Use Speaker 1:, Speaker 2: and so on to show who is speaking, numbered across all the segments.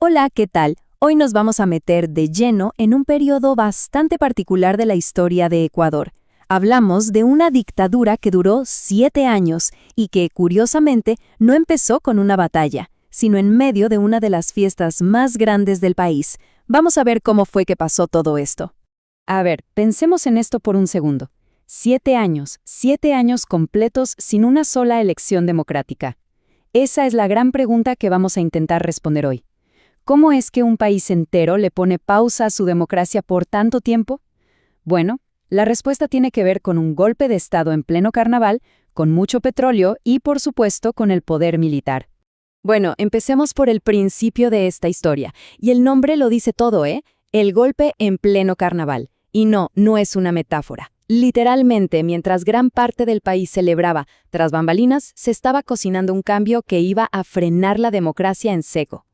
Speaker 1: Hola, ¿qué tal? Hoy nos vamos a meter de lleno en un periodo bastante particular de la historia de Ecuador. Hablamos de una dictadura que duró 7 años y que, curiosamente, no empezó con una batalla, sino en medio de una de las fiestas más grandes del país. Vamos a ver cómo fue que pasó todo esto. A ver, pensemos en esto por un segundo. 7 años completos sin una sola elección democrática. Esa es la gran pregunta que vamos a intentar responder hoy. ¿Cómo es que un país entero le pone pausa a su democracia por tanto tiempo? Bueno, la respuesta tiene que ver con un golpe de Estado en pleno carnaval, con mucho petróleo y, por supuesto, con el poder militar. Bueno, empecemos por el principio de esta historia, y el nombre lo dice todo, ¿eh? El golpe en pleno carnaval. Y no es una metáfora. Literalmente, mientras gran parte del país celebraba, tras bambalinas, se estaba cocinando un cambio que iba a frenar la democracia en seco.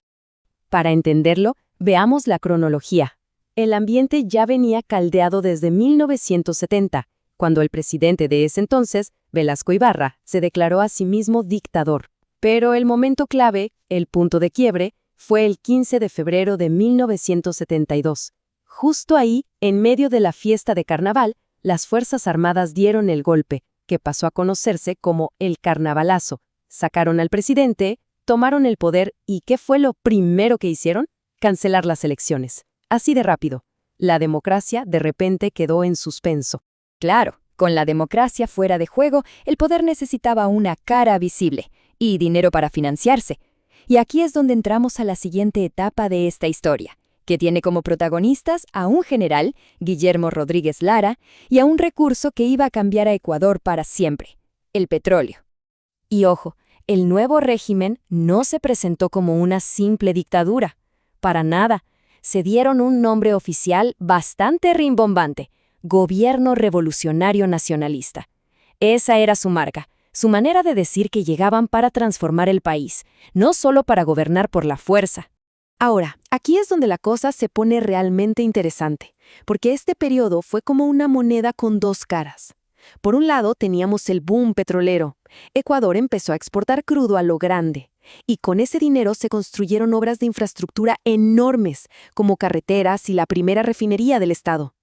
Speaker 1: Para entenderlo, veamos la cronología. El ambiente ya venía caldeado desde 1970, cuando el presidente de ese entonces, Velasco Ibarra, se declaró a sí mismo dictador. Pero el momento clave, el punto de quiebre, fue el 15 de febrero de 1972. Justo ahí, en medio de la fiesta de carnaval, las Fuerzas Armadas dieron el golpe, que pasó a conocerse como el carnavalazo. Sacaron al presidente, tomaron el poder y ¿qué fue lo primero que hicieron? Cancelar las elecciones. Así de rápido. La democracia de repente quedó en suspenso.
Speaker 2: Claro, con la democracia fuera de juego, el poder necesitaba una cara visible y dinero para financiarse. Y aquí es donde entramos a la siguiente etapa de esta historia, que tiene como protagonistas a un general, Guillermo Rodríguez Lara, y a un recurso que iba a cambiar a Ecuador para siempre, el petróleo. Y ojo, el nuevo régimen no se presentó como una simple dictadura. Para nada. Se dieron un nombre oficial bastante rimbombante: Gobierno Revolucionario Nacionalista. Esa era su marca, su manera de decir que llegaban para transformar el país, no solo para gobernar por la fuerza.
Speaker 3: Ahora, aquí es donde la cosa se pone realmente interesante, porque este periodo fue como una moneda con dos caras. Por un lado teníamos el boom petrolero. Ecuador empezó a exportar crudo a lo grande, y con ese dinero se construyeron obras de infraestructura enormes, como carreteras y la primera refinería del estado.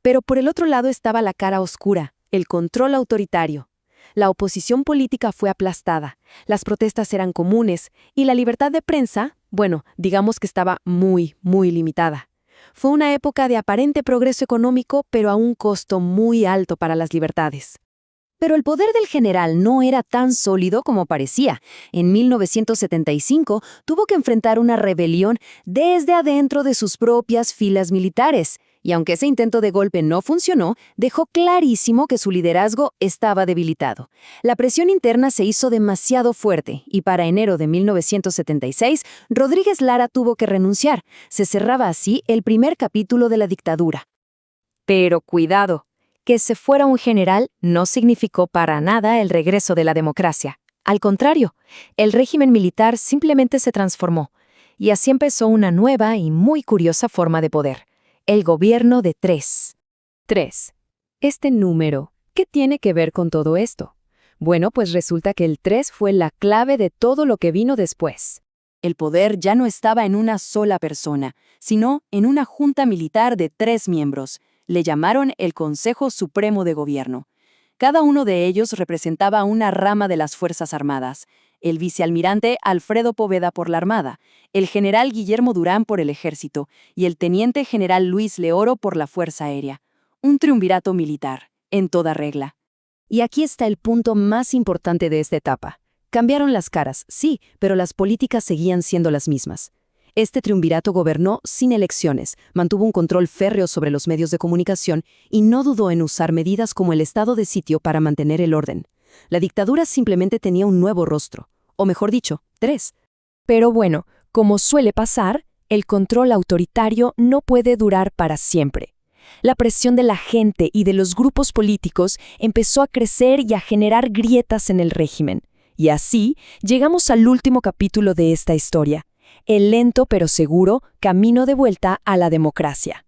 Speaker 3: Pero por el otro lado estaba la cara oscura, el control autoritario. La oposición política fue aplastada, las protestas eran comunes, y la libertad de prensa, bueno, digamos que estaba muy limitada. Fue una época de aparente progreso económico, pero a un costo muy alto para las libertades.
Speaker 1: Pero el poder del general no era tan sólido como parecía. En 1975 tuvo que enfrentar una rebelión desde adentro de sus propias filas militares. Y aunque ese intento de golpe no funcionó, dejó clarísimo que su liderazgo estaba debilitado. La presión interna se hizo demasiado fuerte y para enero de 1976, Rodríguez Lara tuvo que renunciar. Se cerraba así el primer capítulo de la dictadura. Pero cuidado. Que se fuera un general no significó para nada el regreso de la democracia. Al contrario, el régimen militar simplemente se transformó, y así empezó una nueva y muy curiosa forma de poder: el gobierno de tres. 3. Este número, ¿qué tiene que ver con todo esto? Bueno, pues resulta que el 3 fue la clave de todo lo que vino después. El poder ya no estaba en una sola persona, sino en una junta militar de 3 miembros. Le llamaron el Consejo Supremo de Gobierno. Cada uno de ellos representaba una rama de las Fuerzas Armadas: el vicealmirante Alfredo Poveda por la Armada, el general Guillermo Durán por el Ejército y el teniente general Luis Leoro por la Fuerza Aérea. Un triunvirato militar, en toda regla. Y aquí está el punto más importante de esta etapa. Cambiaron las caras, sí, pero las políticas seguían siendo las mismas. Este triunvirato gobernó sin elecciones, mantuvo un control férreo sobre los medios de comunicación y no dudó en usar medidas como el estado de sitio para mantener el orden. La dictadura simplemente tenía un nuevo rostro, o mejor dicho, 3.
Speaker 2: Pero bueno, como suele pasar, el control autoritario no puede durar para siempre. La presión de la gente y de los grupos políticos empezó a crecer y a generar grietas en el régimen. Y así llegamos al último capítulo de esta historia: el lento pero seguro camino de vuelta a la democracia.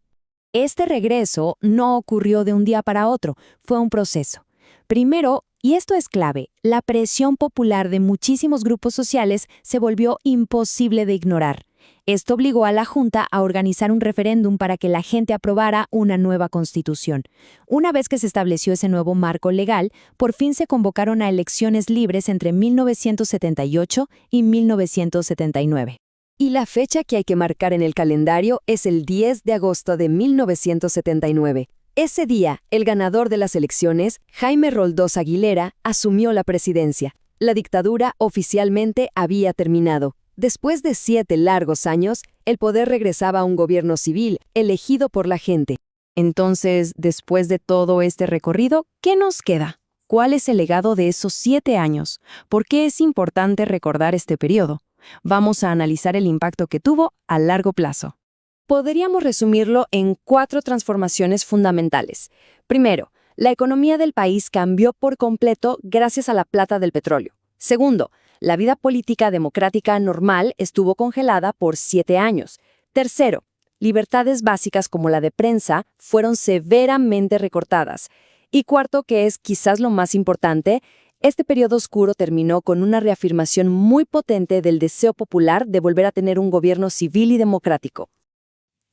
Speaker 2: Este regreso no ocurrió de un día para otro, fue un proceso. Primero, y esto es clave, la presión popular de muchísimos grupos sociales se volvió imposible de ignorar.
Speaker 3: Esto obligó a la Junta a organizar un referéndum para que la gente aprobara una nueva constitución. Una vez que se estableció ese nuevo marco legal, por fin se convocaron a elecciones libres entre 1978 y 1979.
Speaker 1: Y la fecha que hay que marcar en el calendario es el 10 de agosto de 1979. Ese día, el ganador de las elecciones, Jaime Roldós Aguilera, asumió la presidencia. La dictadura oficialmente había terminado. Después de 7 largos años, el poder regresaba a un gobierno civil, elegido por la gente.
Speaker 3: Entonces, después de todo este recorrido, ¿qué nos queda? ¿Cuál es el legado de esos 7 años? ¿Por qué es importante recordar este periodo? Vamos a analizar el impacto que tuvo a largo plazo.
Speaker 1: Podríamos resumirlo en 4 transformaciones fundamentales. Primero, la economía del país cambió por completo gracias a la plata del petróleo. Segundo, la vida política democrática normal estuvo congelada por 7 años. Tercero, libertades básicas como la de prensa fueron severamente recortadas. Y cuarto, que es quizás lo más importante, este periodo oscuro terminó con una reafirmación muy potente del deseo popular de volver a tener un gobierno civil y democrático.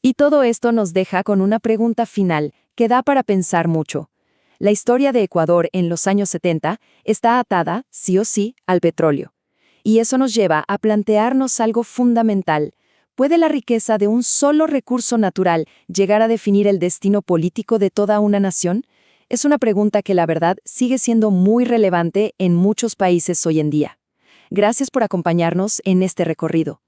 Speaker 1: Y todo esto nos deja con una pregunta final que da para pensar mucho. La historia de Ecuador en los años 70 está atada, sí o sí, al petróleo. Y eso nos lleva a plantearnos algo fundamental. ¿Puede la riqueza de un solo recurso natural llegar a definir el destino político de toda una nación? Es una pregunta que la verdad sigue siendo muy relevante en muchos países hoy en día. Gracias por acompañarnos en este recorrido.